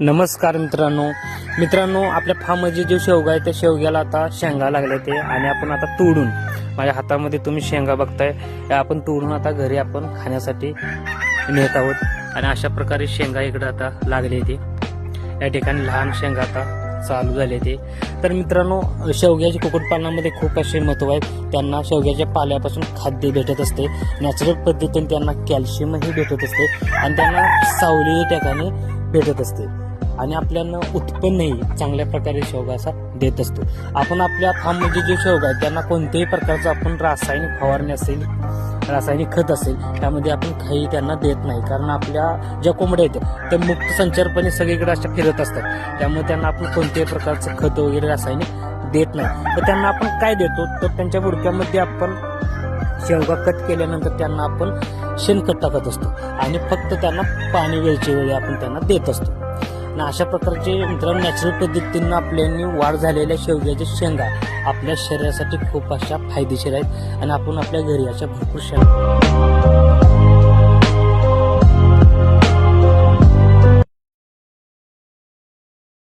नमस्कार मित्रांनो आपल्या फार्ममध्ये जे शेवगा आहे त्या शेवग्याला आता शेंगा लागले ते आणि आपण आता तोडून माझ्या हातामध्ये तुम्ही शेंगा बघताय त्या आपण तोडून आता घरी आपण खाण्यासाठी नेत आहोत आणि अशा प्रकारे शेंगा इकडे आता लागले ते या ठिकाणी लहान शेंगा आता चालू झाले ते। तर मित्रांनो शेवग्याच्या कुक्कुटपालनामध्ये खूप असे महत्त्व आहे। त्यांना शेवग्याच्या पाल्यापासून खाद्य भेटत असते, नॅचरल पद्धतीने त्यांना कॅल्शियमही भेटत असते आणि त्यांना सावली ठिकाणी भेटत असते आणि आपल्याला उत्पन्नही चांगल्या प्रकारे शेवगा असा देत असतो। आपण आपल्या फार्ममध्ये जे शेवगा आहे त्यांना कोणत्याही प्रकारचं आपण रासायनिक फवारणी असेल, रासायनिक खत असेल त्यामध्ये आपण काही त्यांना देत नाही, कारण आपल्या ज्या कोंबड्या आहेत त्या मुक्त संचारपणे सगळीकडे अशा फिरत असतात, त्यामुळे त्यांना आपण कोणत्याही प्रकारचं खत वगैरे रासायनिक देत नाही। तर त्यांना आपण काय देतो तर त्यांच्या बुडक्यामध्ये आपण शेवगा कट केल्यानंतर त्यांना आपण शेणखत टाकत असतो आणि फक्त त्यांना पाणी वेळच्या वेळी आपण त्यांना देत असतो आणि अशा प्रकारचे मित्रांनो नॅचरल पद्धतीनं आपल्यानी वाढ झालेल्या शेवग्याच्या शेंगा आपल्या शरीरासाठी खूप अशा फायदेशीर आहेत आणि आपण आपल्या घरी अशा भरपूर शेंगा